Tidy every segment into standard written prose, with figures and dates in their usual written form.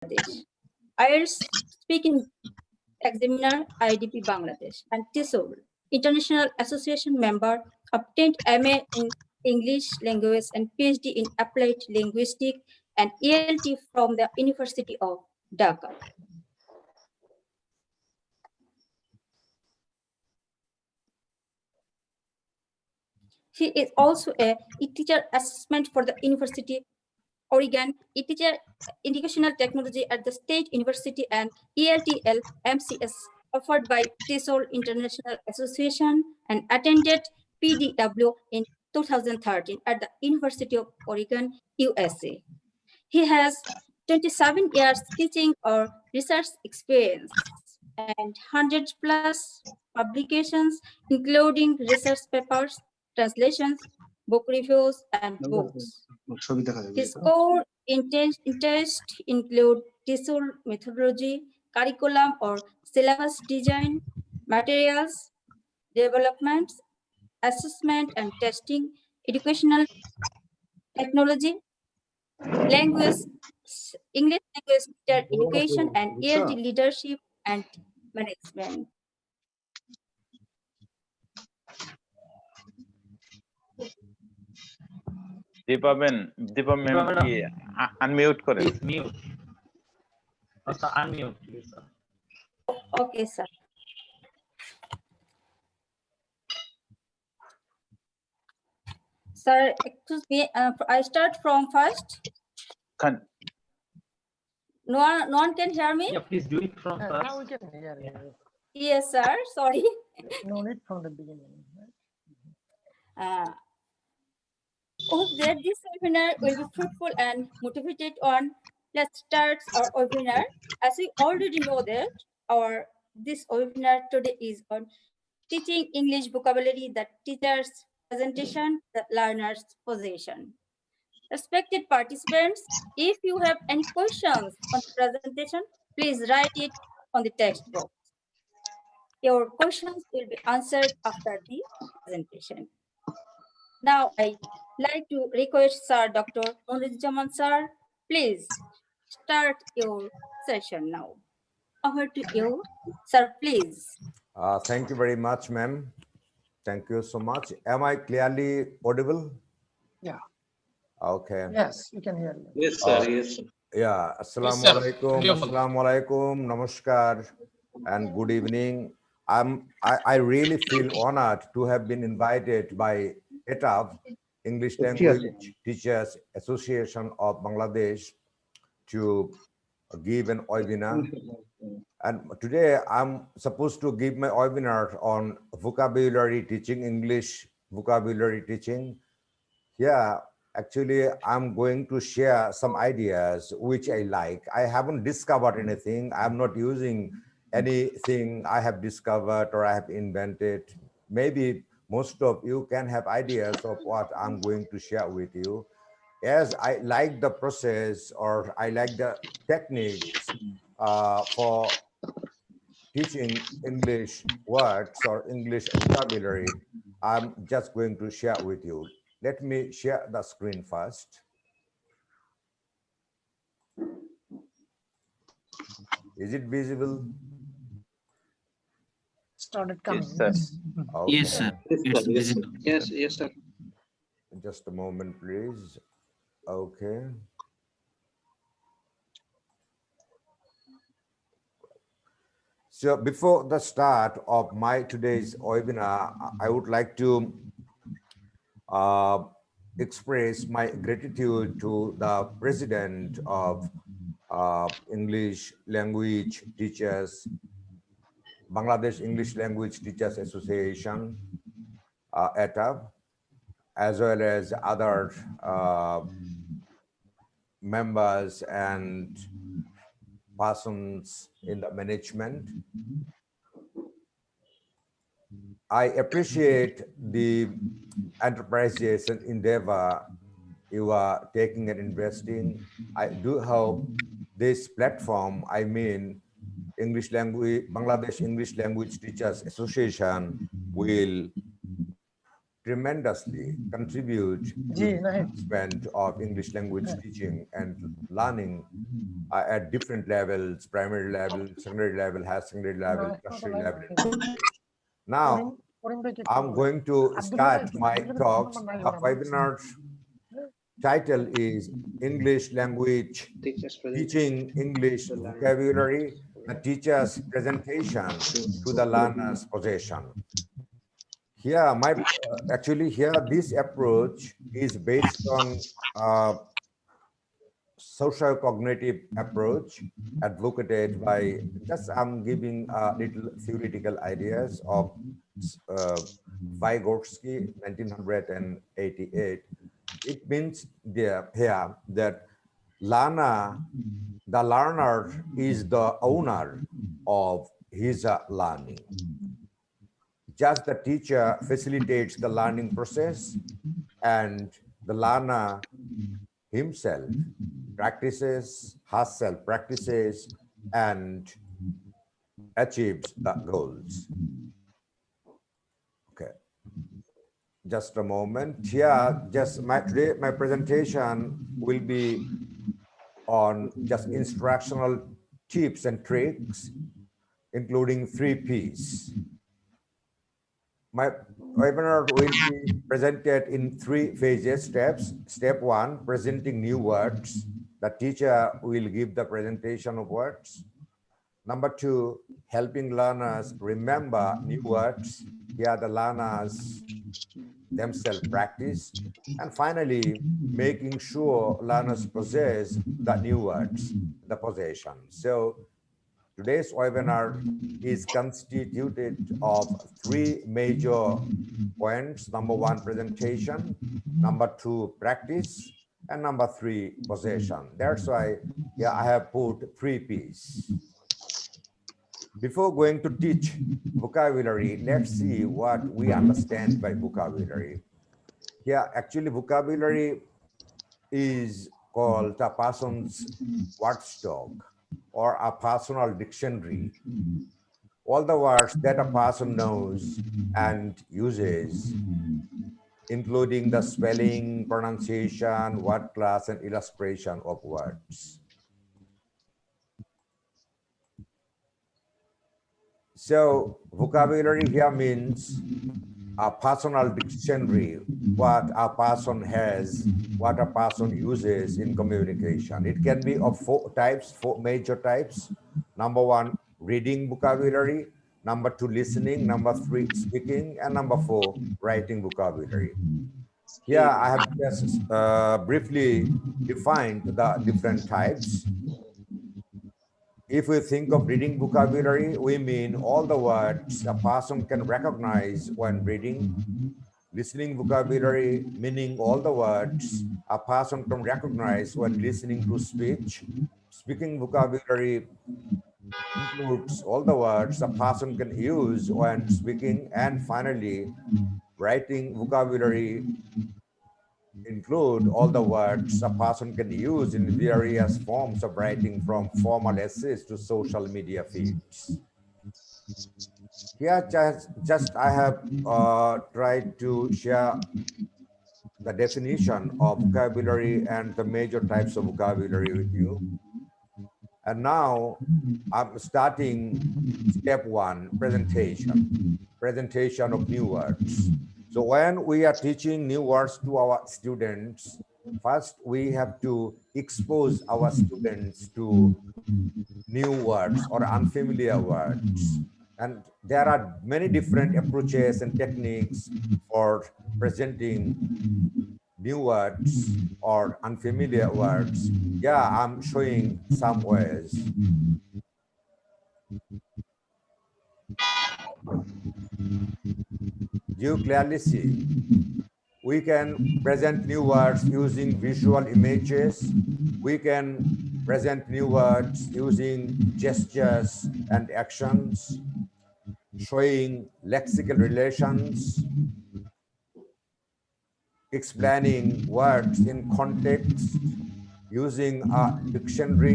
Bangladesh, IELTS Speaking Examiner IDP Bangladesh, and TESOL, International Association member, obtained MA in English language and PhD in Applied Linguistics and ELT from the University of Dhaka. He is also a teacher assistant for the University Oregon, teacher educational technology at the State University, and ELTL MCS offered by TESOL International Association, and attended PDW in 2013 at the University of Oregon, USA. He has 27 years teaching or research experience and 100 plus publications, including research papers, translations, book reviews, and books. His core interests include TESOL methodology, curriculum or syllabus design, materials, development, assessment and testing, educational technology, language, English language teacher education, and ELT leadership and management. Deepa ma'am কি unmute করেন? Okay, sir. Sir, excuse me, I start from first. No one can hear me? Yeah, please do it from first. Now we can hear you. Yes, sir. Sorry. No need from the beginning. Hope that this webinar will be fruitful and motivated on. Let's start our webinar. As we already know that this webinar today is on teaching English vocabulary, the teacher's presentation, the learner's possession. Respected participants, if you have any questions on the presentation, please write it on the text box. Your questions will be answered after the presentation. Now, I like to request Sir Dr. Jaman sir, please start your session now. Over to you, sir, please. Thank you very much, ma'am. Thank you so much. Am I clearly audible? Yeah. Okay. Yes, you can hear you. Yes, sir. Yes, sir. Yeah. Assalamu alaikum. Assalamu alaikum. Namaskar. And good evening. I really feel honored to have been invited by ETAB, English Language Teachers Association of Bangladesh, to give an webinar. And today I'm supposed to give my webinar on vocabulary teaching, English vocabulary teaching. Yeah, actually I'm going to share some ideas which I like. I haven't discovered anything. I'm not using anything I have discovered or I have invented. Maybe most of you can have ideas of what I'm going to share with you. As I like the process or I like the techniques for teaching English words or English vocabulary, I'm just going to share with you. Let me share the screen first. Is it visible? Started coming. Yes, sir. Okay. Yes, sir. It's visible. Yes, yes, sir. Just a moment, please. Okay. So before the start of my today's webinar, I would like to express my gratitude to the president of English Language Teachers, Bangladesh English Language Teachers Association, ETAB, as well as other members and persons in the management. I appreciate the enterprises and endeavor you are taking and investing. I do hope this platform, I mean English language, Bangladesh English Language Teachers Association, will tremendously contribute to the advancement of English language teaching and learning at different levels, primary level, secondary level, higher secondary level, tertiary level. Now, I'm going to start my talks. Our webinar title is English Language, Teaching English Vocabulary, the teacher's presentation to the learner's possession. Here, this approach is based on socio-cognitive approach advocated by, I'm giving little theoretical ideas of Vygotsky, 1988. It means here that the learner is the owner of his learning. Just the teacher facilitates the learning process, and the learner himself practices and achieves the goals. Okay, just a moment. Here, today my presentation will be on just instructional tips and tricks, including 3 Ps. My webinar will be presented in 3 phases, steps. Step 1, presenting new words. The teacher will give the presentation of words. Number 2, helping learners remember new words. Here the learners themselves practice. And finally, making sure learners possess the new words, the possession. So today's webinar is constituted of 3 major points. Number 1, presentation. Number 2, practice. And number 3, possession. That's why I have put 3 Ps. Before going to teach vocabulary, let's see what we understand by vocabulary. Here, actually, vocabulary is called a person's watchdog or a personal dictionary. All the words that a person knows and uses, including the spelling, pronunciation, word class, and illustration of words. So vocabulary here means a personal dictionary, what a person has, what a person uses in communication. It can be of 4 major types. Number 1, reading vocabulary. Number 2, listening. Number 3, speaking. And number 4, writing vocabulary. Here I have just briefly defined the different types. If we think of reading vocabulary, we mean all the words a person can recognize when reading. Listening vocabulary, meaning all the words a person can recognize when listening to speech. Speaking vocabulary includes all the words a person can use when speaking. And finally, writing vocabulary include all the words a person can use in various forms of writing, from formal essays to social media feeds. Here, I have tried to share the definition of vocabulary and the major types of vocabulary with you. And now I'm starting step 1, presentation of new words. So when we are teaching new words to our students, first we have to expose our students to new words or unfamiliar words. And there are many different approaches and techniques for presenting new words or unfamiliar words. Yeah, I'm showing some ways. You clearly see, we can present new words using visual images. We can present new words using gestures and actions, showing lexical relations, explaining words in context, using a dictionary,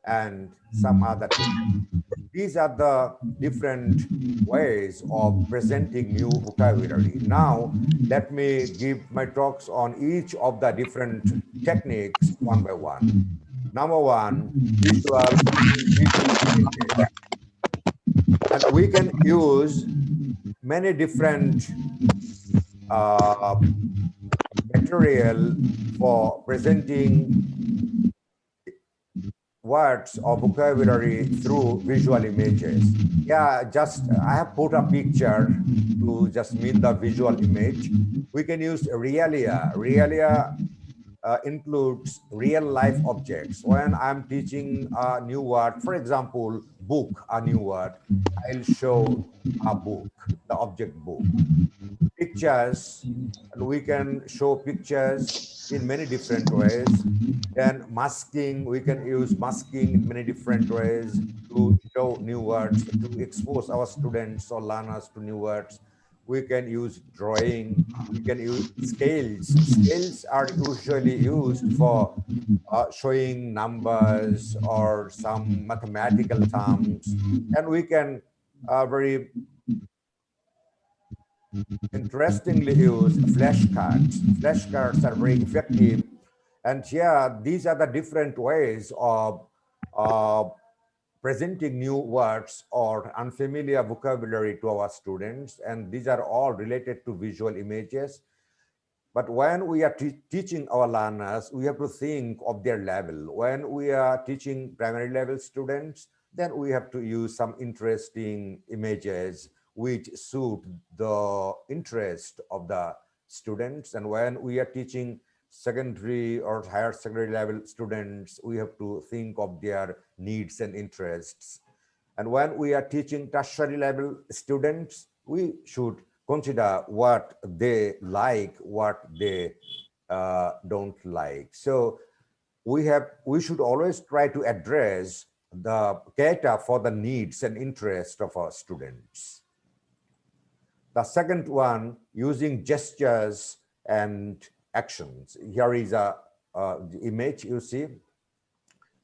and some other things. These are the different ways of presenting new vocabulary. Now, let me give my talks on each of the different techniques one by one. Number one, visual images. And we can use many different material for presenting words or vocabulary through visual images. Yeah, just I have put a picture to just mean the visual image. We can use realia. Realia includes real life objects. When I'm teaching a new word, for example, book, a new word, I'll show a book, the object book. Pictures, and we can show pictures in many different ways. Then masking, we can use masking in many different ways to show new words, to expose our students or learners to new words. We can use drawing, we can use scales. Scales are usually used for showing numbers or some mathematical terms. And we can very interestingly use flashcards. Flashcards are very effective. And yeah, these are the different ways of presenting new words or unfamiliar vocabulary to our students. And these are all related to visual images. But when we are teaching our learners, we have to think of their level. When we are teaching primary level students, then we have to use some interesting images which suit the interest of the students. And when we are teaching secondary or higher secondary level students, we have to think of their needs and interests. And when we are teaching tertiary level students, we should consider what they like, what they don't like. So we should always try to address the cater for the needs and interests of our students. The second one, using gestures and actions. Here is a image you see.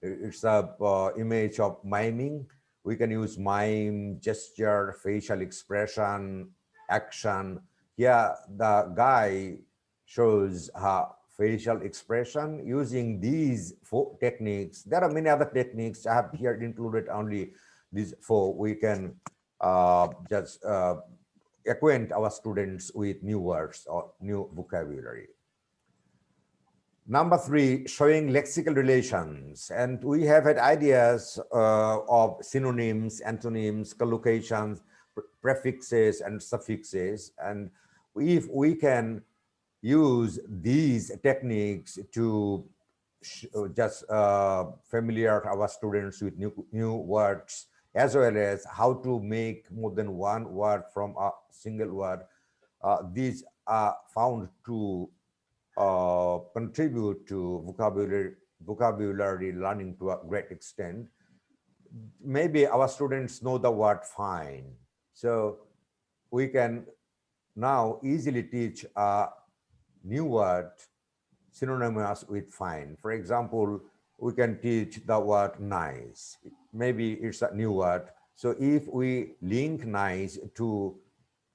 It's a image of miming. We can use mime, gesture, facial expression, action. Here, the guy shows her facial expression using these four techniques. There are many other techniques. I have here included only these four. We can just acquaint our students with new words or new vocabulary. Number three, showing lexical relations. And we have had ideas of synonyms, antonyms, collocations, prefixes, and suffixes. And if we can use these techniques to just familiar our students with new words, as well as how to make more than one word from a single word, these are found to contribute to vocabulary learning to a great extent. Maybe our students know the word fine, so we can now easily teach a new word synonymous with fine. For example, we can teach the word nice. Maybe it's a new word. So if we link nice to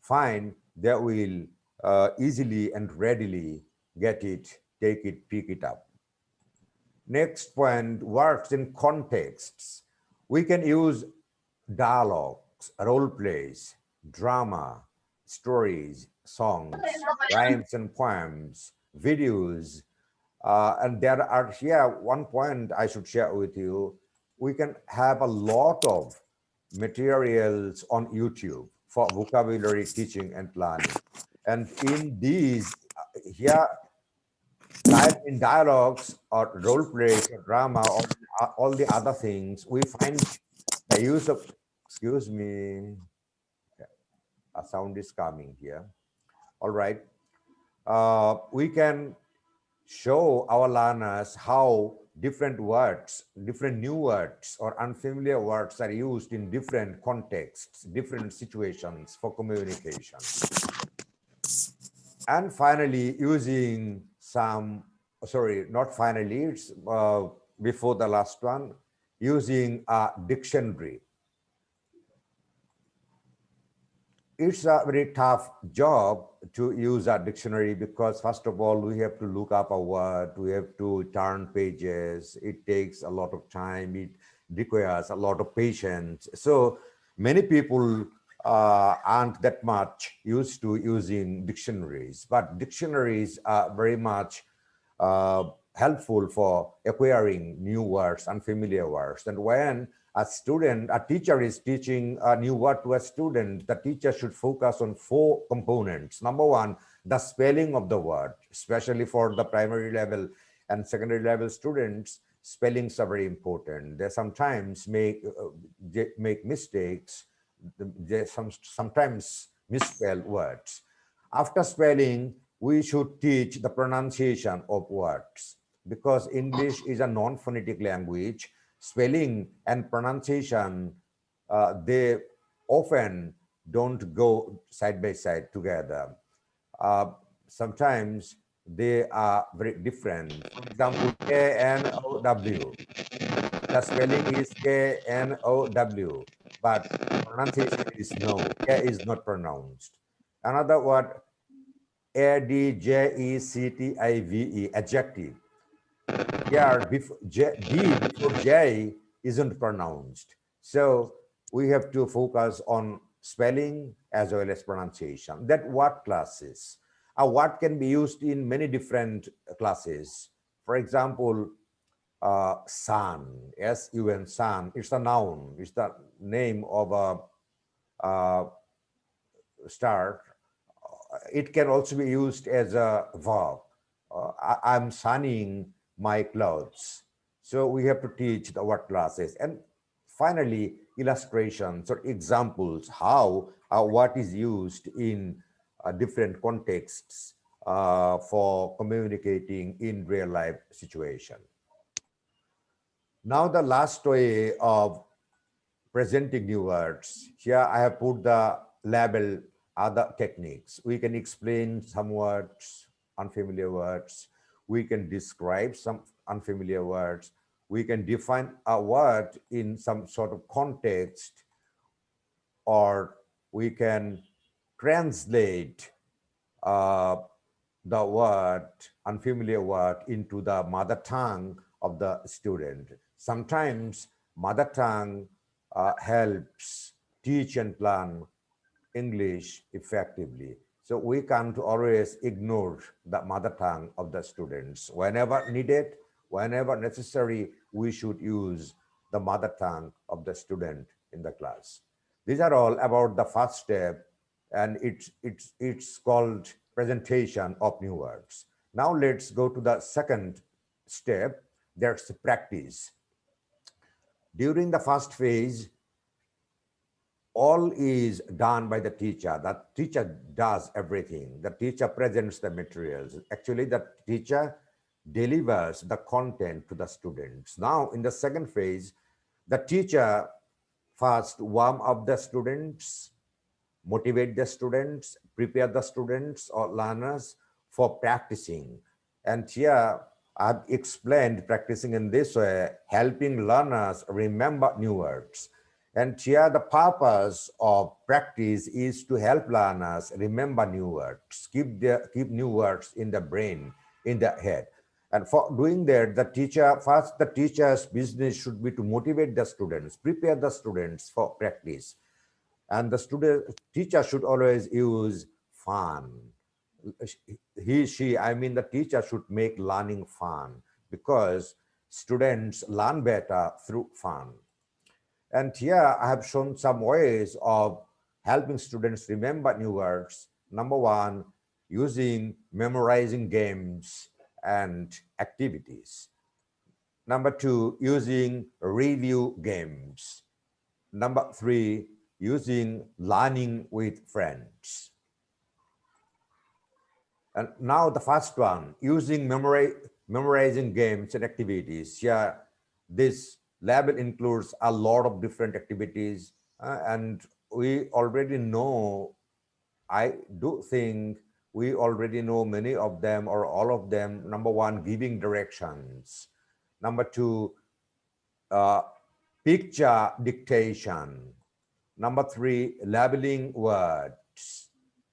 fine, that will easily and readily get it, take it, pick it up. Next point, words in contexts. We can use dialogues, role plays, drama, stories, songs, rhymes and poems, videos. And there are here, one point I should share with you. We can have a lot of materials on YouTube for vocabulary teaching and learning. And in these, here, type in dialogues or role plays or drama or all the other things, we find the use of, excuse me, a sound is coming here. All right. We can show our learners how different words, different new words or unfamiliar words are used in different contexts, different situations for communication. And finally, using some, sorry, not finally, it's before the last one, using a dictionary. it's a very tough job to use a dictionary because first of all, we have to look up a word, we have to turn pages. It takes a lot of time. It requires a lot of patience. So many people aren't that much used to using dictionaries, but dictionaries are very much helpful for acquiring new words, unfamiliar words. And when a teacher is teaching a new word to a student, the teacher should focus on 4 components. Number one, the spelling of the word, especially for the primary level and secondary level students, spellings are very important. They sometimes make mistakes. They sometimes misspell words. After spelling, we should teach the pronunciation of words because English is a non-phonetic language. Spelling and pronunciation, they often don't go side by side together. Sometimes they are very different. For example, K-N-O-W. The spelling is K-N-O-W, but pronunciation is no. K is not pronounced. Another word, adjective, adjective. Here, D before J isn't pronounced. So we have to focus on spelling as well as pronunciation. That what classes? A word can be used in many different classes. For example, sun, S-U-N, sun, it's a noun. It's the name of a star. It can also be used as a verb. I'm sunning my clothes. So we have to teach the word classes. And finally, illustrations or examples, how what is used in different contexts for communicating in real life situation. Now the last way of presenting new words. Here I have put the label other techniques. We can explain some words, unfamiliar words. We can describe some unfamiliar words. We can define a word in some sort of context, or we can translate the word, unfamiliar word, into the mother tongue of the student. Sometimes mother tongue helps teach and learn English effectively. So we can't always ignore the mother tongue of the students. Whenever needed, whenever necessary, we should use the mother tongue of the student in the class. These are all about the first step, and it's called presentation of new words. Now let's go to the second step, that's practice. During the first phase, all is done by the teacher. The teacher does everything. The teacher presents the materials. Actually, the teacher delivers the content to the students. Now, in the second phase, the teacher first warm up the students, motivate the students, prepare the students or learners for practicing. And here I've explained practicing in this way, helping learners remember new words. And here the purpose of practice is to help learners remember new words, keep new words in the brain, in the head. And for doing that, the teacher's business should be to motivate the students, prepare the students for practice. And the teacher should always use fun. The teacher should make learning fun, because students learn better through fun. And here I have shown some ways of helping students remember new words. Number one, using memorizing games and activities. Number two, using review games. Number three, using learning with friends. And now the first one, using memorizing games and activities. Yeah, this label includes a lot of different activities, and we already know, I do think we already know many of them or all of them. Number one, giving directions. Number two, picture dictation. Number three, labeling word. words.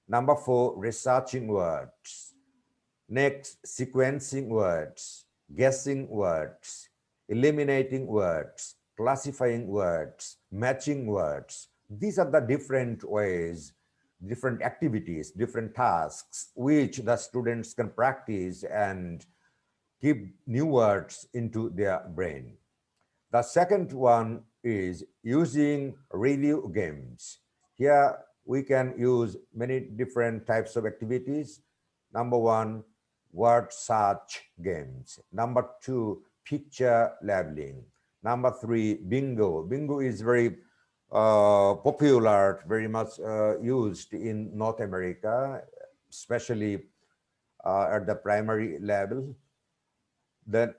Number 4, researching words. Next, sequencing words, guessing words, eliminating words, classifying words, matching words. These are the different ways, different activities, different tasks which the students can practice and keep new words into their brain. The second one is using review games. Here we can use many different types of activities. Number 1, word search games. Number 2, picture labeling. Number 3, bingo. Bingo is very popular, very much used in North America, especially at the primary level. Then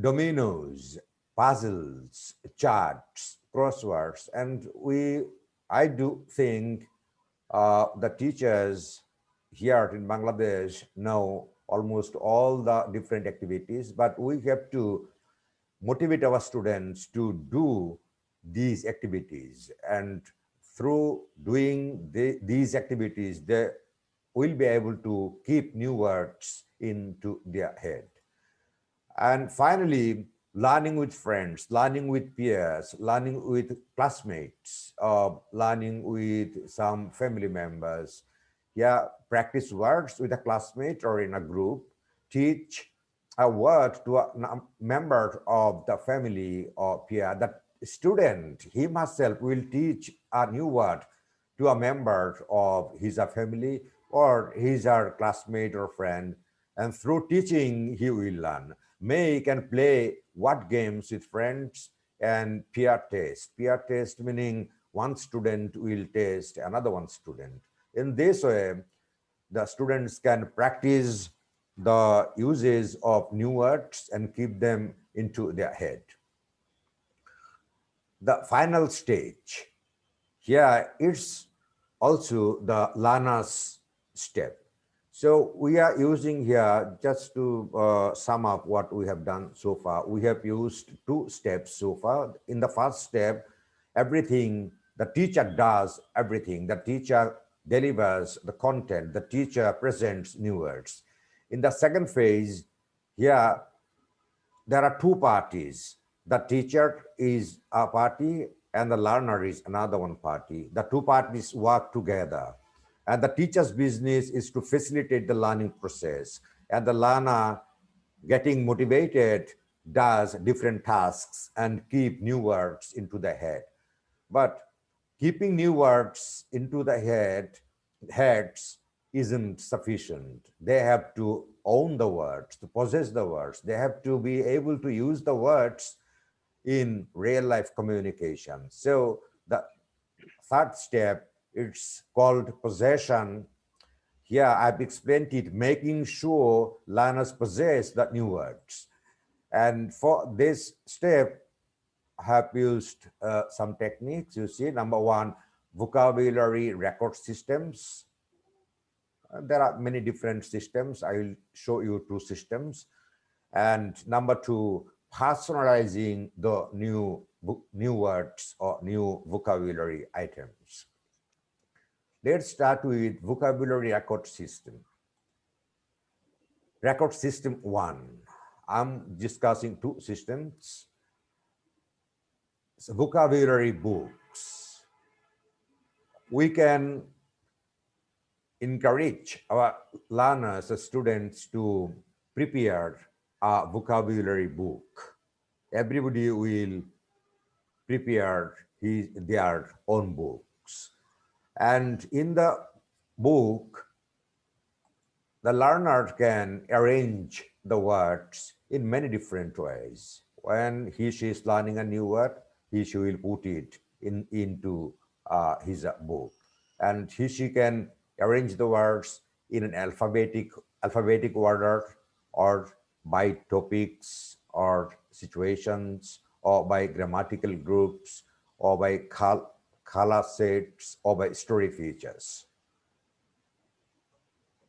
dominoes, puzzles, charts, crosswords, and I do think the teachers here in Bangladesh know almost all the different activities, but we have to motivate our students to do these activities, and through doing these activities, they will be able to keep new words into their head. And finally, learning with friends, learning with peers, learning with classmates, learning with some family members. Yeah, practice words with a classmate or in a group. Teach a word to a member of the family or peer. That student, him herself, will teach a new word to a member of his family or his classmate or friend. And through teaching, he will learn. Make and play word games with friends and peer test. Peer test meaning one student will test another one student. In this way, the students can practice the uses of new words and keep them into their head. The final stage, here it's also the learner's step. So we are using here, just to sum up what we have done so far, we have used 2 steps so far. In the first step, everything, the teacher does everything. The teacher delivers the content, the teacher presents new words. In the second phase, here, there are 2 parties. The teacher is a party and the learner is another one party. The 2 parties work together. And the teacher's business is to facilitate the learning process. And the learner, getting motivated, does different tasks and keep new words into the head. But keeping new words into the heads isn't sufficient. They have to own the words, to possess the words. They have to be able to use the words in real life communication. So the third step, it's called possession. Here I've explained it, making sure learners possess the new words. And for this step, I have used some techniques. You see, number 1, vocabulary record systems. There are many different systems. I will show you 2 systems. And number 2, personalizing the new words or new vocabulary items. Let's start with vocabulary record system. Record system 1. I'm discussing 2 systems. So vocabulary books. We can encourage our learners, the students, to prepare a vocabulary book. Everybody will prepare their own books. And in the book, the learner can arrange the words in many different ways. When she is learning a new word, she will put it into his book. And she can arrange the words in an alphabetic order, or by topics or situations, or by grammatical groups, or by color sets, or by story features.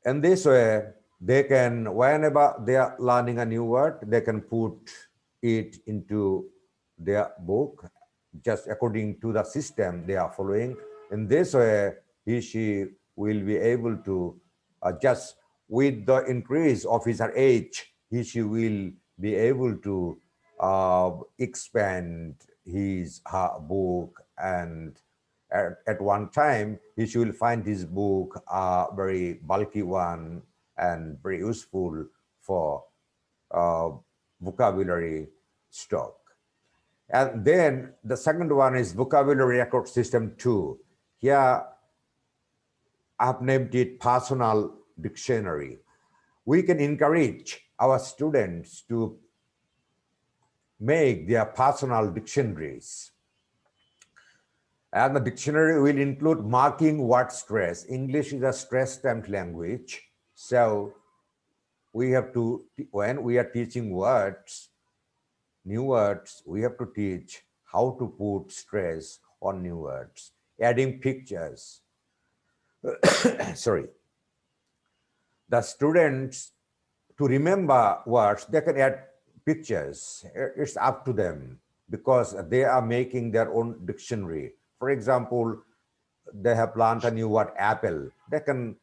And this way, they can, whenever they are learning a new word, they can put it into their book just according to the system they are following. In this way, she will be able to just with the increase of his her age, she will be able to expand his her book, and at one time he will find his book a very bulky one and very useful for vocabulary stock. And then the second one is vocabulary record system 2. Here I've named it personal dictionary. We can encourage our students to make their personal dictionaries. And the dictionary will include marking word stress. English is a stress-stamped language. So we have to, when we are teaching words, new words, we have to teach how to put stress on new words, adding pictures. Sorry. The students, to remember words, they can add pictures. It's up to them because they are making their own dictionary. For example, they have learned a new word, apple. They can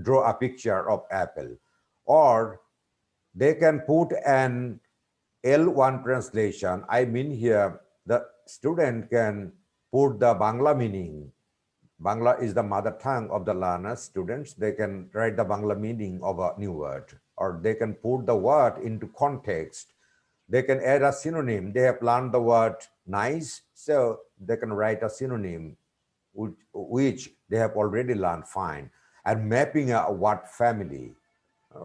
draw a picture of apple. Or they can put an L1 translation. I mean here, the student can put the Bangla meaning. Bangla is the mother tongue of the learners, students. They can write the Bangla meaning of a new word, or they can put the word into context. They can add a synonym. They have learned the word nice, so they can write a synonym, which they have already learned fine. And mapping a word family.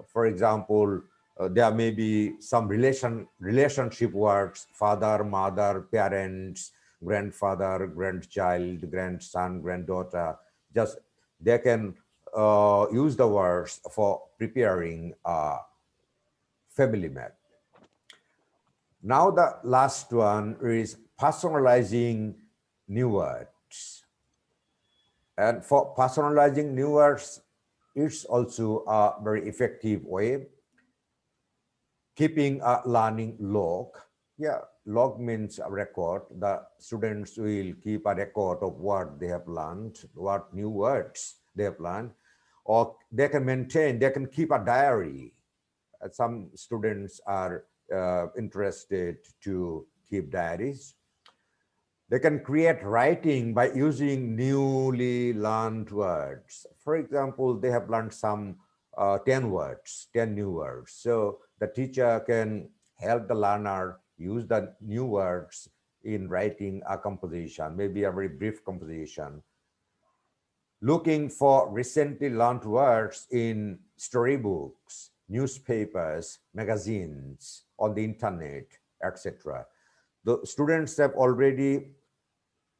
For example, there may be some relationship words, father, mother, parents, grandfather, grandchild, grandson, granddaughter. Just they can use the words for preparing a family map. Now the last one is personalizing new words. And for personalizing new words, it's also a very effective way. Keeping a learning log. Yeah, log means a record. The students will keep a record of what they have learned, what new words they have learned, or they can maintain, they can keep a diary. Some students are interested to keep diaries. They can create writing by using newly learned words. For example, they have learned some 10 words, 10 new words. So the teacher can help the learner use the new words in writing a composition, maybe a very brief composition. Looking for recently learned words in storybooks, newspapers, magazines, on the internet, etc. The students have already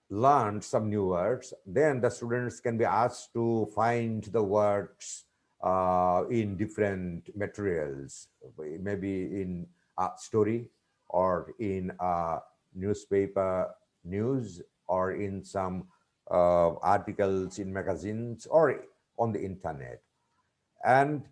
learned some new words. Then the students can be asked to find the words in different materials, maybe in a story or in a newspaper news or in some articles in magazines or on the internet. And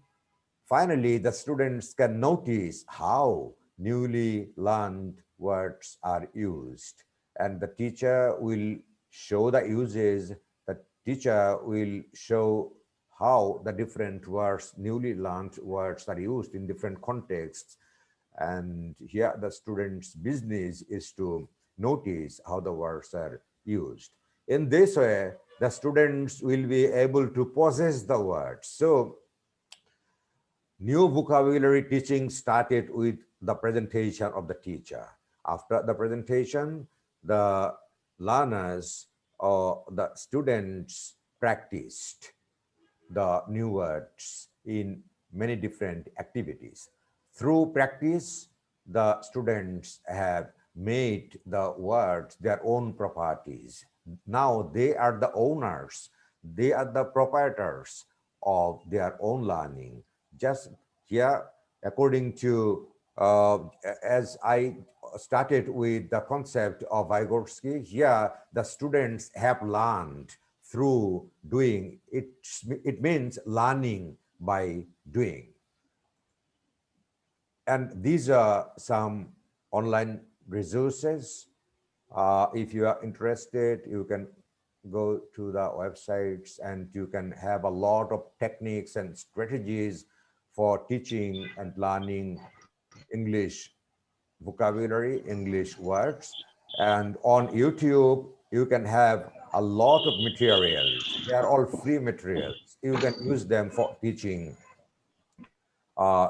finally, the students can notice how newly learned words are used, and the teacher will show the uses. The teacher will show how the different words, newly learned words, are used in different contexts. And here the students' business is to notice how the words are used. In this way, the students will be able to possess the words. So new vocabulary teaching started with the presentation of the teacher. After the presentation, the learners or the students practiced the new words in many different activities. Through practice, the students have made the words their own properties. Now they are the owners, they are the proprietors of their own learning. Just here, according to, as I started with the concept of Vygotsky, here the students have learned through doing. It means learning by doing. And these are some online resources. If you are interested, you can go to the websites and you can have a lot of techniques and strategies for teaching and learning English vocabulary, English words. And on YouTube, you can have a lot of materials. They are all free materials. You can use them for teaching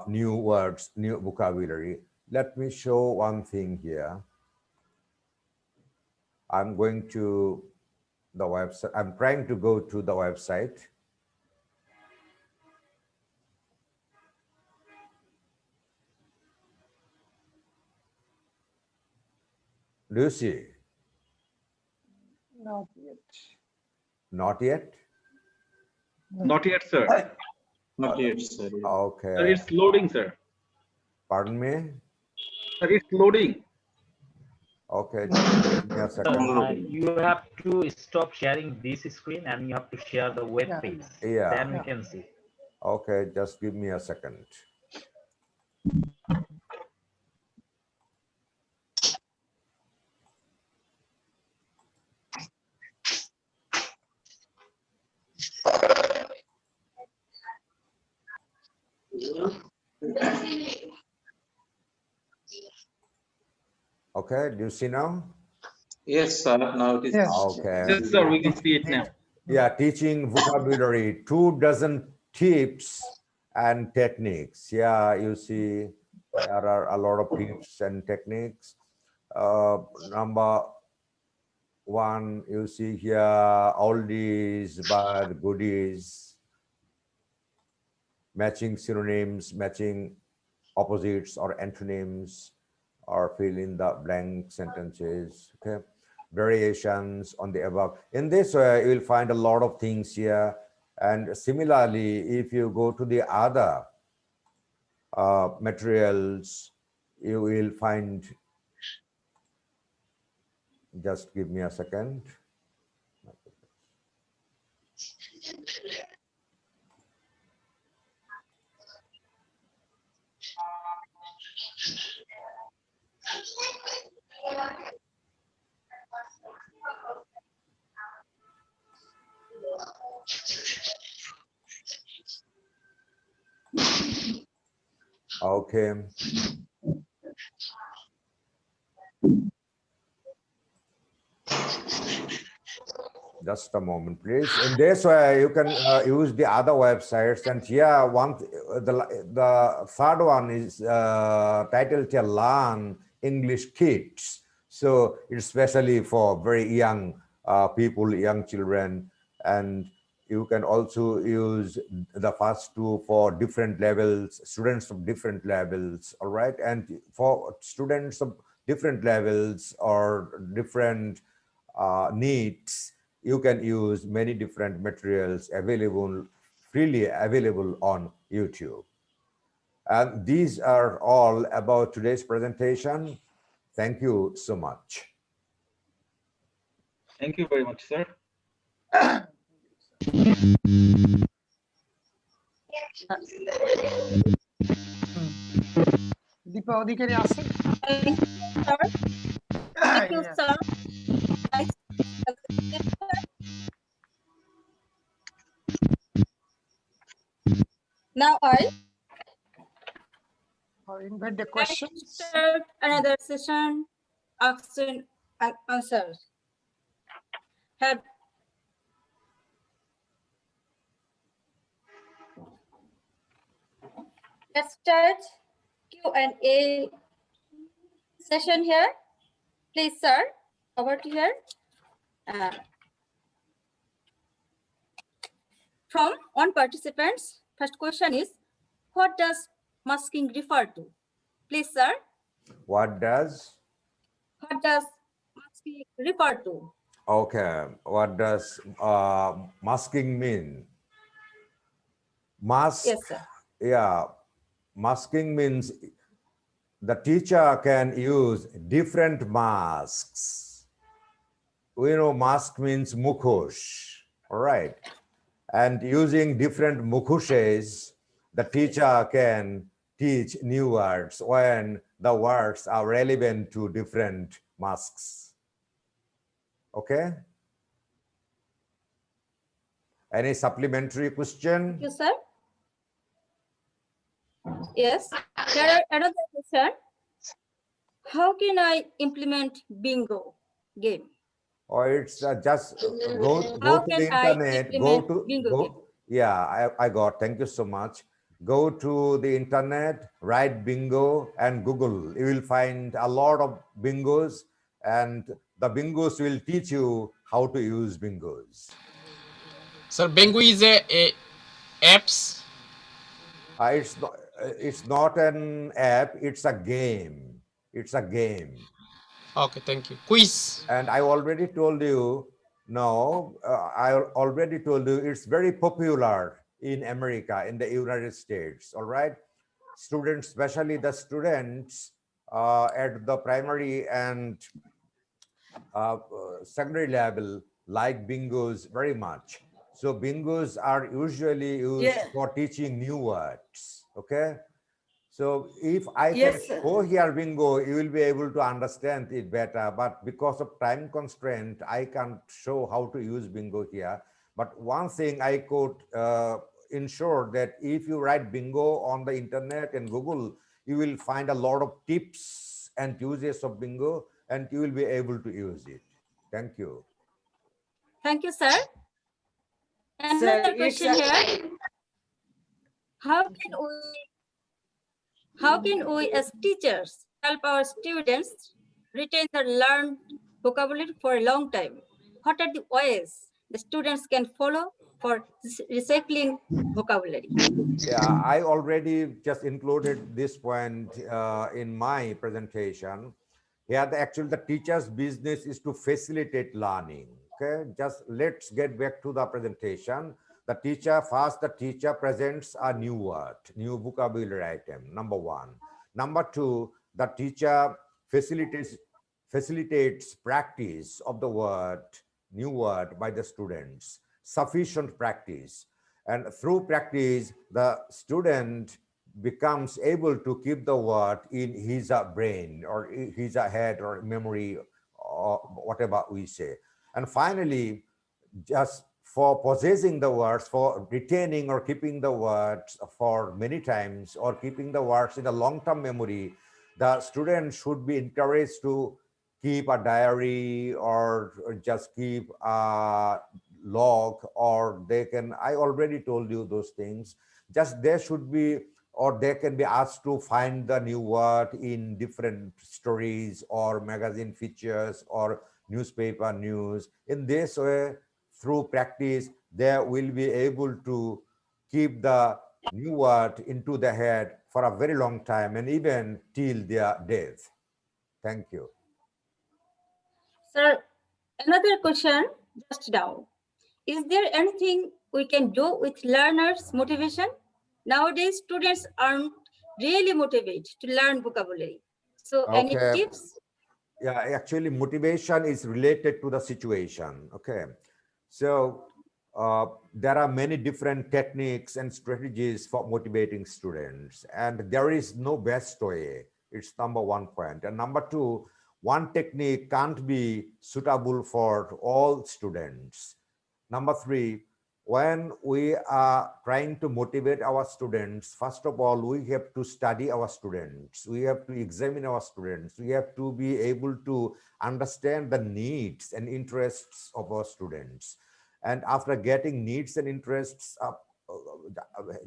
new words, new vocabulary. Let me show one thing here. I'm going to the website. I'm trying to go to the website. Do you see? Not yet. Not yet? Not yet, sir. Not yet, sir. Sir, Okay. it's loading, sir. Pardon me? Sir, it's loading. Okay. Give me a second. You have to stop sharing this screen and you have to share the web Yeah. page. Yeah. Then we can see. Okay. Just give me a second. Okay. Do you see now? Yes, sir. Now it is. Yes. Okay. Yes, sir, we can see it now. Yeah, teaching vocabulary, 2 dozen tips and techniques. Yeah, you see, there are a lot of tips and techniques. Number 1, you see here, oldies but goodies, matching synonyms, matching opposites or antonyms, or fill in the blank sentences. Okay, variations on the above. In this way, you will find a lot of things here. And similarly, if you go to the other materials, you will find, just give me a second. Okay. Just a moment, please. In this way, you can use the other websites. And yeah, the third one is titled Learn English Kids. So it's especially for very young people, young children. And you can also use the first two for different levels, students of different levels, all right? And for students of different levels or different needs, you can use many different materials available, freely available on YouTube. And these are all about today's presentation. Thank you so much. Thank you very much, sir. Deepa Adhikari আছে? Thank you, Yes. sir. Now I'll invite the I questions. start another session, action and answers. Have Let's start Q&A session here. Please, sir, over to here. From one participants, first question is, what does masking refer to? Please, sir, What does? masking refer to? Okay, what does masking mean? Mask, Yes, sir. yeah, masking means the teacher can use different masks. We know mask means mukhosh, all right? And using different mukhoshes, the teacher can teach new words when the words are relevant to different masks. Okay? Any supplementary question? Thank you, sir. Yes. There are another question. How can I implement bingo game? Or it's just go How to can the I internet, implement bingo game? yeah, I got, thank you so much. Go to the internet, write bingo and Google. You will find a lot of bingos, and the bingos will teach you how to use bingos. Sir, Bingo is a apps. It's not an app, it's a game. It's a game. Okay, thank you. Quiz. And I already told you, no, I already told you it's very popular in America, in the United States, all right? Students, especially the students at the primary and secondary level, like bingos very much. So bingos are usually used for teaching new words, okay? So if I can show here bingo, you will be able to understand it better. But because of time constraint, I can't show how to use bingo here. But one thing I could ensure that if you write bingo on the internet and Google, you will find a lot of tips and uses of bingo, and you will be able to use it. Thank you. Thank you, sir. Another question here. How can we as teachers help our students retain the learned vocabulary for a long time? What are the ways the students can follow for recycling vocabulary? Yeah, I already just included this point in my presentation. Here, actually, the teacher's business is to facilitate learning. Okay, just let's get back to the presentation. The teacher presents a new word, new vocabulary item, number one. Number two, the teacher facilitates practice of the new word by the students, sufficient practice. And through practice, the student becomes able to keep the word in his brain or his head or memory or whatever we say. And finally, just for possessing the words, for retaining or keeping the words for many times or keeping the words in a long-term memory, the student should be encouraged to keep a diary or just keep a log, or they can, I already told you those things, just there should be, or they can be asked to find the new word in different stories or magazine features or newspaper news. In this way, through practice, they will be able to keep the new word into the head for a very long time and even till their death. Thank you. Sir, another question just now. Is there anything we can do with learners' motivation? Nowadays, students aren't really motivated to learn vocabulary. So any Okay. tips? Yeah, actually motivation is related to the situation. Okay. So there are many different techniques and strategies for motivating students, and there is no best way. It's number one point. And number two, one technique can't be suitable for all students. Number three, when we are trying to motivate our students, first of all, we have to study our students. We have to examine our students. We have to be able to understand the needs and interests of our students. And after getting needs and interests,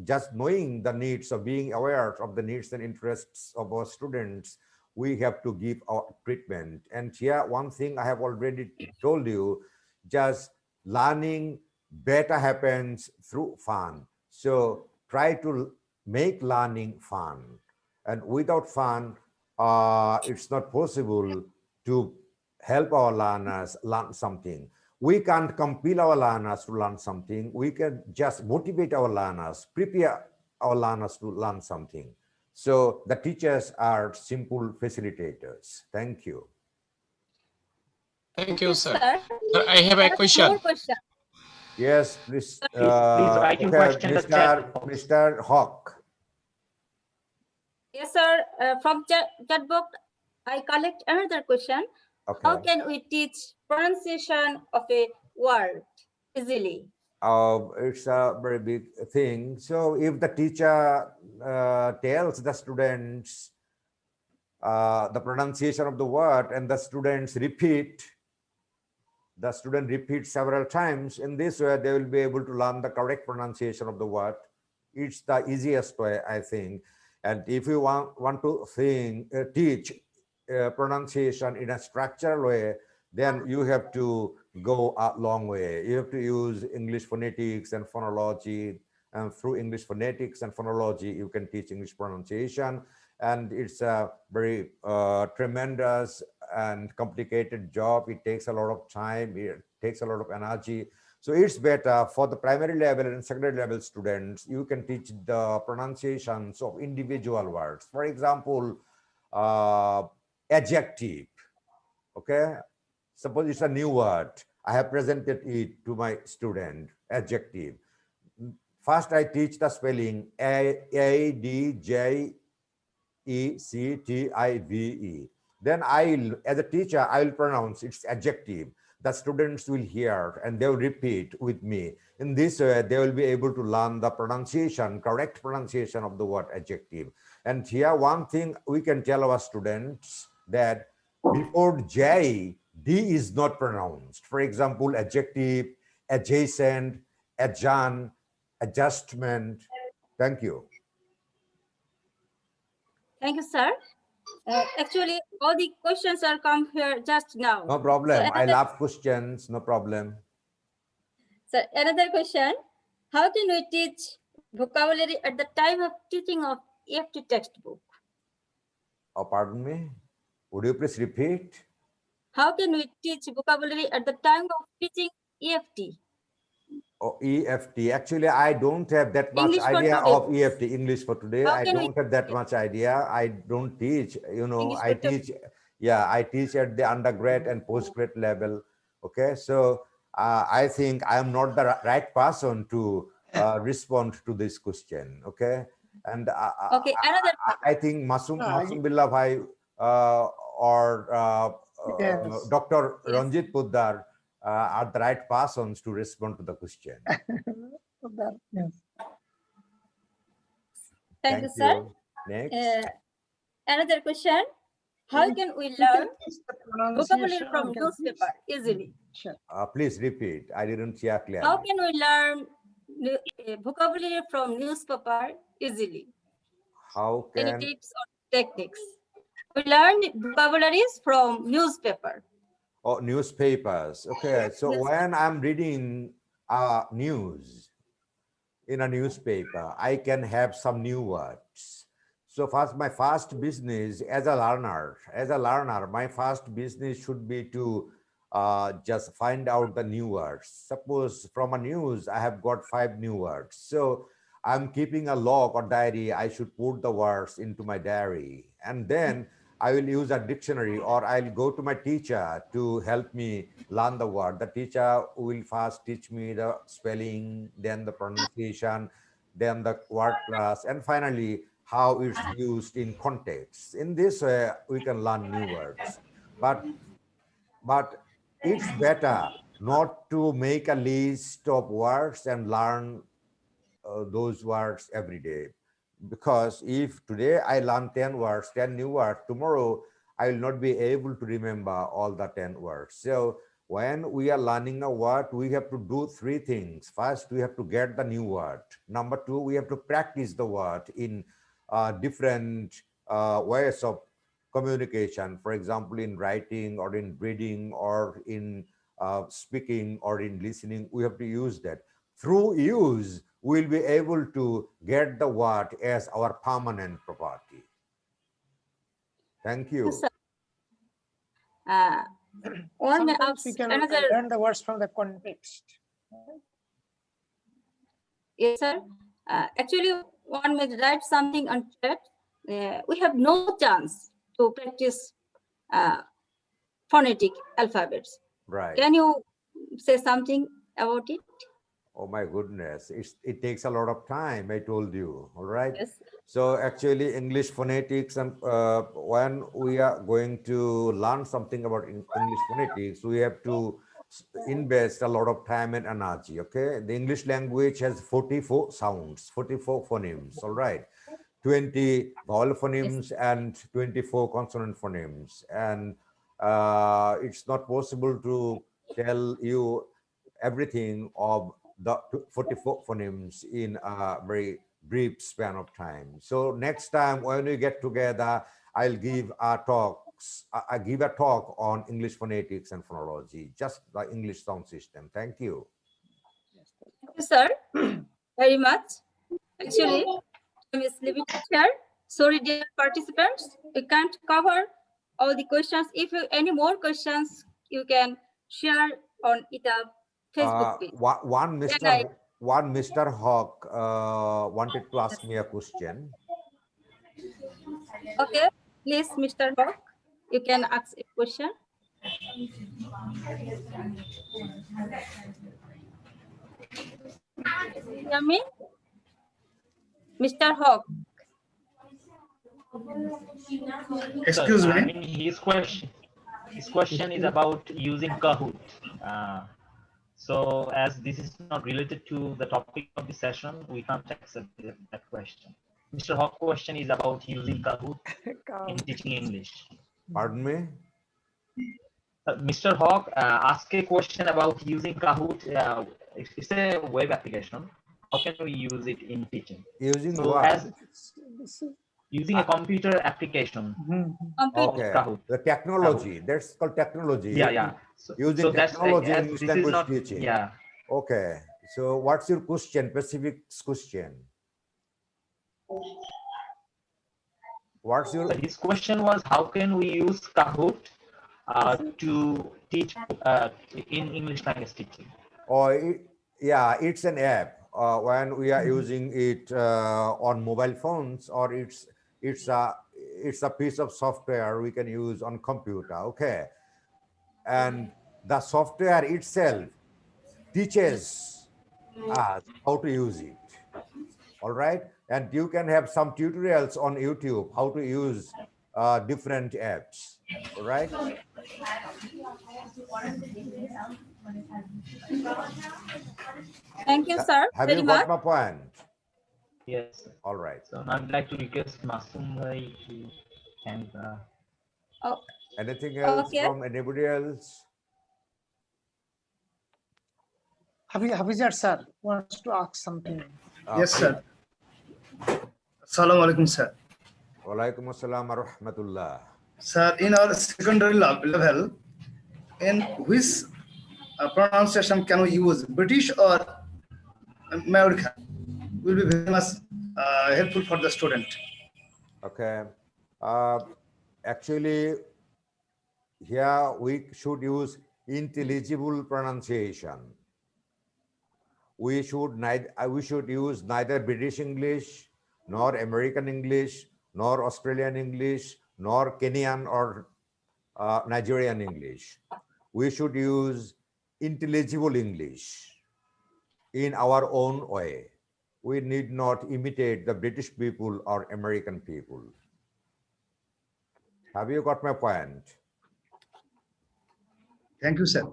just knowing the needs of being aware of the needs and interests of our students, we have to give our treatment. And here, one thing I have already told you, just learning better happens through fun. So try to make learning fun. And without fun, it's not possible to help our learners learn something. We can't compel our learners to learn something. We can just motivate our learners, prepare our learners to learn something. So the teachers are simple facilitators. Thank you. Thank you, sir. Sir, Sir, I have a question. more question. Yes, please. Please write your question in the chat box. Mr. Hawk. Yes, sir. From chat box, I collect another question. Okay. How can we teach pronunciation of a word easily? It's a very big thing. So if the teacher tells the students the pronunciation of the word and the students repeat, the student repeats several times, in this way they will be able to learn the correct pronunciation of the word. It's the easiest way, I think. And if you want to teach pronunciation in a structural way, then you have to go a long way. You have to use English phonetics and phonology, and through English phonetics and phonology, you can teach English pronunciation. And it's a very tremendous and complicated job. It takes a lot of time, it takes a lot of energy. So it's better for the primary level and secondary level students, you can teach the pronunciations of individual words. For example, adjective, okay? Suppose it's a new word. I have presented it to my student, adjective. First, I teach the spelling ADJECTIVE. Then as a teacher, I will pronounce its adjective. The students will hear and they will repeat with me. In this way, they will be able to learn the pronunciation, correct pronunciation of the word adjective. And here, one thing we can tell our students that before J, D is not pronounced. For example, adjective, adjacent, adjourn, adjustment. Thank you. Thank you, sir. Actually, all the questions are come here just now. No problem. So I love questions. No problem. So another question: how can we teach vocabulary at the time of teaching of EFT textbook? Oh, pardon me. Would you please repeat? How can we teach vocabulary at the time of teaching EFT? Oh, EFT. Actually, I don't have that much English for idea today. of EFT, English for today. How I can we don't have that much idea. I don't teach, English I for today? teach, I teach at the undergrad and postgrad level. Okay, so I think I am not the right person to respond to this question. Okay, and Okay, another I think Masum Ah, Billah Bhai or Yes. Dr. Yes. Ranjit Poddar are the right persons to respond to the question. Yes. Thank you, sir. Next. Another question: how can we You learn can teach the vocabulary pronunciation from or can newspaper teach- easily? Sure. Please repeat. I didn't hear How clearly. can we learn vocabulary from newspaper easily? How Any can tips or techniques? We learn vocabularies from newspaper. newspapers? Okay, so Yes. when I'm reading news in a newspaper, I can have some new words. So my first business as a learner, my first business should be to just find out the new words. Suppose from a news, I have got 5 new words. So I'm keeping a log or diary. I should put the words into my diary. And then I will use a dictionary or I'll go to my teacher to help me learn the word. The teacher will first teach me the spelling, then the pronunciation, then the word class, and finally how it's used in context. In this way, we can learn new words. But it's better not to make a list of words and learn those words every day. Because if today I learn 10 words, 10 new words, tomorrow I will not be able to remember all the 10 words. So when we are learning a word, we have to do 3 things. First, we have to get the new word. Number 2, we have to practice the word in different ways of communication. For example, in writing or in reading or in speaking or in listening, we have to use that. Through use, we'll be able to get the word as our permanent property. Thank you. Yes, sir. One may Sometimes ask we can another. learn the words from the context. Yes, sir. Actually, one may write something on chat. We have no chance to practice phonetic alphabets. Right. Can you say something about it? Oh my goodness, it takes a lot of time, I told you, all right? Yes. So actually English phonetics, and when we are going to learn something about English phonetics, we have to invest a lot of time and energy. Okay, the English language has 44 sounds, 44 phonemes. All right, 20 vowel phonemes and 24 consonant phonemes, and it's not possible to tell you everything of the 44 phonemes in a very brief span of time. So next time when we get together, I'll give a talks. I give a talk on English phonetics and phonology, just the English sound system. Thank you. Thank you, sir, very much. Actually, time is limited here. Sorry, dear participants, we can't cover all the questions. If you any more questions, you can share on ETAB Facebook page. One Mr. Hawk wanted to ask me a question. Okay, please, Mr. Hawk, you can ask a question. Hear me? Mr. Hawk. Excuse me. I mean, his question is about using Kahoot. So as this is not related to the topic of the session, we can't accept that question. Mr. Hawk's question is about using Kahoot in teaching English. Pardon me? Mr. Hawk asked a question about using Kahoot. It's a web application. How can we use it in teaching? Using so what? As using a computer application. Okay. Kahoot. The technology. That's called technology. Yeah. Using technology in English language not, teaching. Yeah. Okay. So what's your question? Specific question. What's your? His question was, how can we use Kahoot to teach in English language teaching? Yeah, it's an app. When we are using it on mobile phones, or it's a piece of software we can use on computer. Okay, and the software itself teaches us how to use it. All right, and you can have some tutorials on YouTube how to use different apps. All right. Thank you, sir. Have very you much. got my point? Yes. All right. So now I'd like to request Masum Bhai to thank the. Oh, anything else okay. from anybody else? Hafizat sir wants to ask something. Yes, sir. Assalamu alaikum, sir. Walaikum assalam wa rahmatullah. Sir, in our secondary level, in which pronunciation can we use, British or American? Will be very much helpful for the student. Okay. Actually, here we should use intelligible pronunciation. We should use neither British English, nor American English, nor Australian English, nor Kenyan or Nigerian English. We should use intelligible English in our own way. We need not imitate the British people or American people. Have you got my point? Thank you, sir.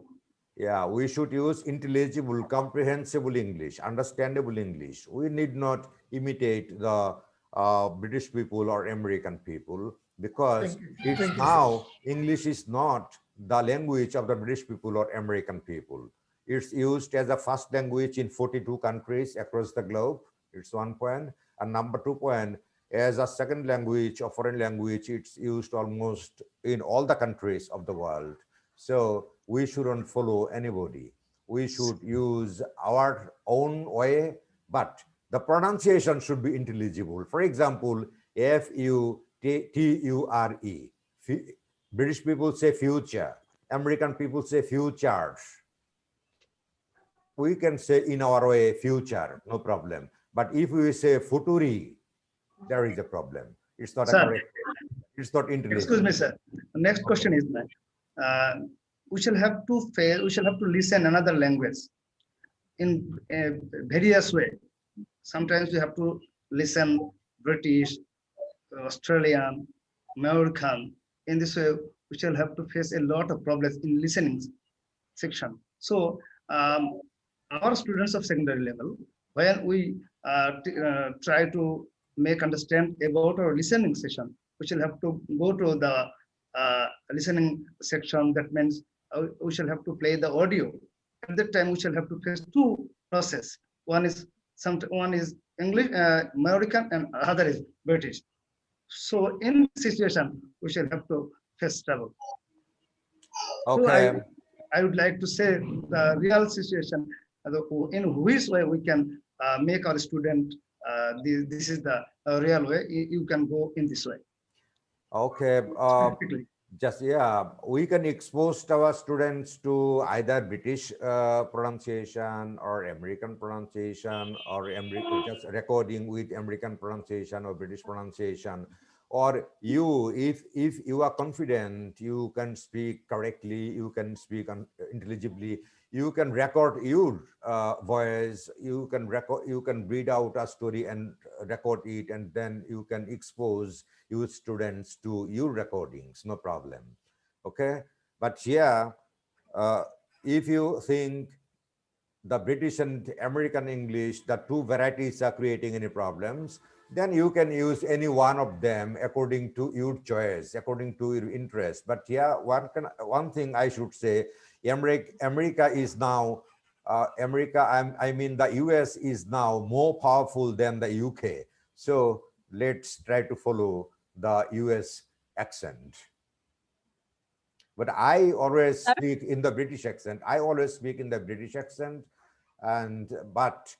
Yeah, we should use intelligible, comprehensible English, understandable English. We need not imitate the British people or American people, because now English is not the language of the British people or American people. It's used as a first language in 42 countries across the globe. It's one point. And number 2 point, as a second language or foreign language, it's used almost in all the countries of the world. So we shouldn't follow anybody. We should use our own way, but the pronunciation should be intelligible. For example, F-U-T-U-R-E. British people say future. American people say futures. We can say in our way future, no problem. But if we say futuri, there is a problem. It's not Sir, a correct. It's not intelligible. Excuse me, sir. The next question is that we shall have to listen another language in a various way. Sometimes we have to listen British, Australian, American. In this way, we shall have to face a lot of problems in listening section. So our students of secondary level, when we try to make understand about our listening session, we shall have to go to the listening section. That means we shall have to play the audio. At that time, we shall have to face two process. One is English, American, and other is British. So in this situation, we shall have to face trouble. So Okay. I would like to say the real situation, in which way we can make our student, this is the real way, you can go in this way. Okay. Specifically. Just, yeah, we can expose our students to either British pronunciation or American pronunciation, or just recording with American pronunciation or British pronunciation. Or you, if you are confident, you can speak correctly, you can speak intelligibly, you can record your voice, you can read out a story and record it, and then you can expose your students to your recordings, no problem. Okay, but yeah, if you think the British and American English, the two varieties are creating any problems, then you can use any one of them according to your choice, according to your interest. But yeah, one thing I should say, America is now, I mean the US is now more powerful than the UK. So let's try to follow the US accent. But I always speak in the British accent. But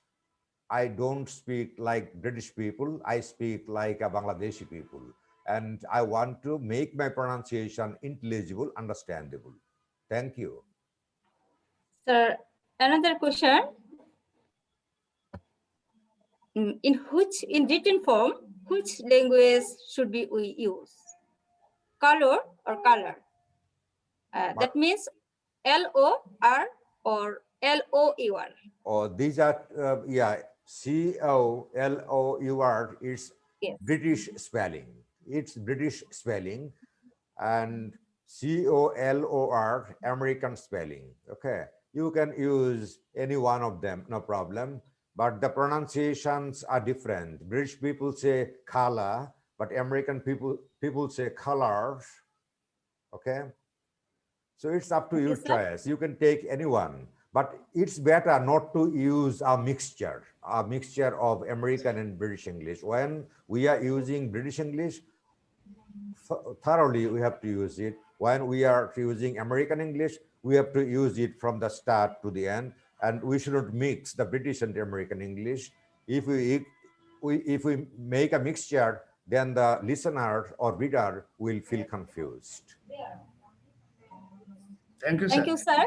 I don't speak like British people. I speak like a Bangladeshi people. And I want to make my pronunciation intelligible, understandable. Thank you. Sir, another question. In written form, which language should we use? Color or color? That means LOR or LOUR. Oh, these are, yeah, COLOUR is Yes. British spelling. It's British spelling. And COLOR, American spelling. Okay, you can use any one of them, no problem. But the pronunciations are different. British people say color, but American people say colors. Okay, so it's up to your choice. You can take any one, but it's better not to use a mixture of American and British English. When we are using British English, thoroughly we have to use it. When we are using American English, we have to use it from the start to the end, and we shouldn't mix the British and the American English. If we make a mixture, then the listener or reader will feel confused. Thank you, sir. Thank you, sir.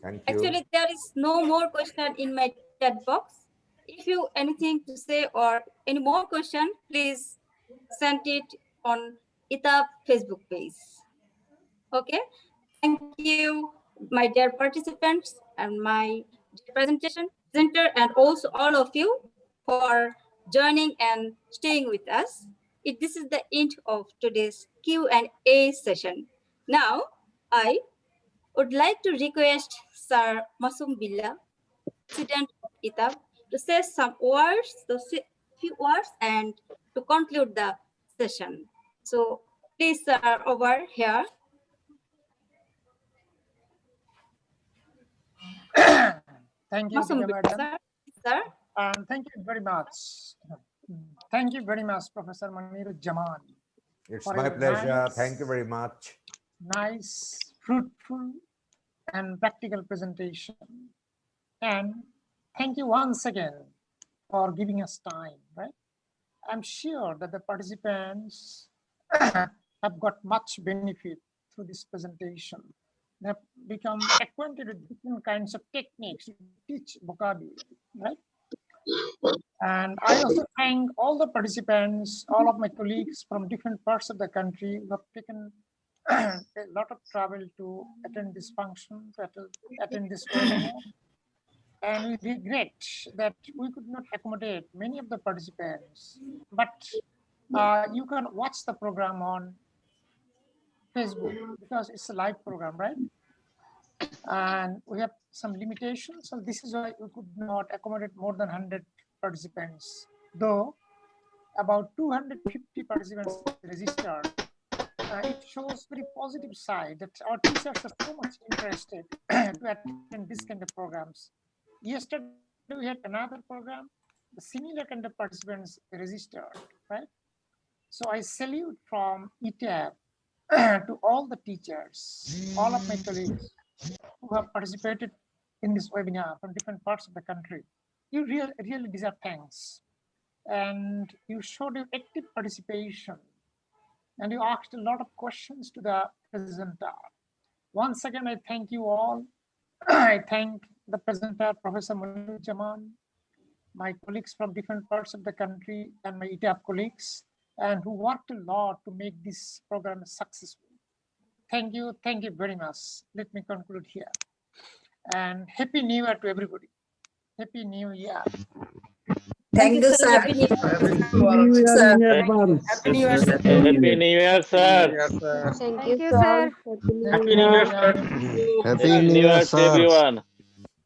Thank you. Actually, there is no more question in my chat box. If you anything to say or any more question, please send it on ETAB Facebook page. Okay. Thank you, my dear participants and my presentation center, and also all of you for joining and staying with us. This is the end of today's Q&A session. Now, I would like to request Sir Masum Billah, President of ETAB, to say some words, few words, and to conclude the session. So please, sir, over here. Thank you, Masum Dika Billah, Madam. sir. And thank you very much. Thank you very much, Professor Jaman. It's for my a pleasure. nice- Thank you very much. Nice, fruitful, and practical presentation. And thank you once again for giving us time, right? I'm sure that the participants have got much benefit through this presentation. They have become acquainted with different kinds of techniques to teach vocabulary, right? And I also thank all the participants, all of my colleagues from different parts of the country who have taken a lot of travel to attend this function, to attend this webinar. And we regret that we could not accommodate many of the participants, but you can watch the program on Facebook because it's a live program, right? And we have some limitations. So this is why we could not accommodate more than 100 participants, though about 250 participants registered. It shows very positive side that our teachers are so much interested to attend this kind of programs. Yesterday we had another program, the similar kind of participants registered, right? So I salute from ETAB to all the teachers, all of my colleagues who have participated in this webinar from different parts of the country. You really deserve thanks. And you showed your active participation. And you asked a lot of questions to the presenter. Once again, I thank you all. I thank the presenter, Professor Munirjaman, my colleagues from different parts of the country, and my ETAB colleagues, and who worked a lot to make this program successful. Thank you very much. Let me conclude here. And Happy New Year to everybody. Happy New Year. Thank you, sir. Happy New Year, sir. Happy New Year, sir. Happy New Year, sir. Thank you, sir. Happy New Year, sir. Happy New Year to everyone.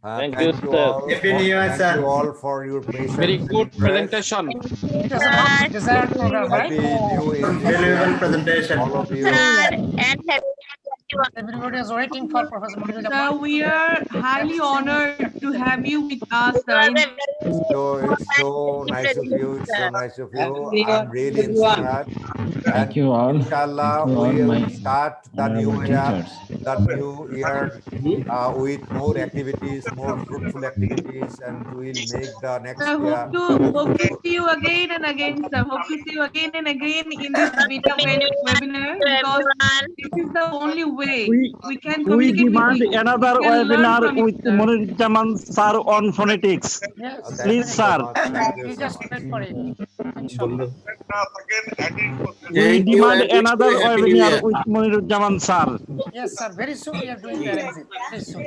Thank you, sir. All. Thank you all for your patience. Very and good interest. presentation. It was a much desired program, right? Happy New Year. Valuable presentation. All of you. Everybody is waiting for Professor Sir, Munirjaman. we are highly honored to have you with us, sir. It's so nice of you. It's so nice of you. I'm really inspired. Thank you all. Inshallah, Thank you all we will my start the honorable new year with more activities, more fruitful activities, and we'll make the next Sir, year. hope to see you again and again, sir. Hope to see you again and again in this webinar because this is the only way we can We communicate demand with you. another We can learn webinar from you, with sir. Munirjaman sir on phonetics. Yes, Please, sir. Thank you you so just much. wait for it. Inshallah. We demand another webinar with Munirjaman sir. Yes, sir. Very soon we are going to arrange it. Very soon.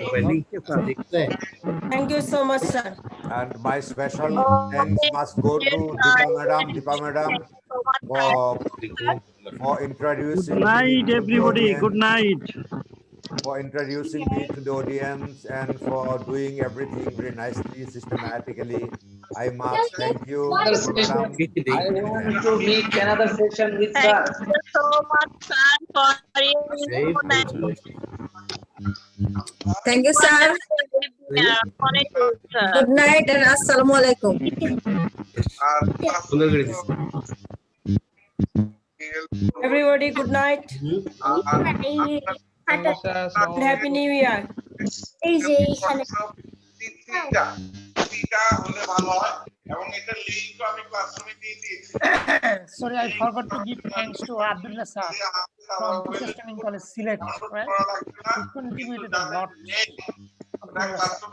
Thank you so much, sir. And my special thanks must go to Deepa Madam for introducing Good me night, to the everybody. audience. Good night. For introducing me to the audience and for doing everything very nicely, systematically. I must thank you, Deepa Madam. I want to make another session with sir. Thank you so much, sir, for your Thank you, sir. Good night and assalamu alaikum. Everybody, good night. And Happy New Year. Sorry, I forgot to give thanks to Abdullah sir from Teachers Training College, Silet. Right? He contributed a lot. Abdullah sir.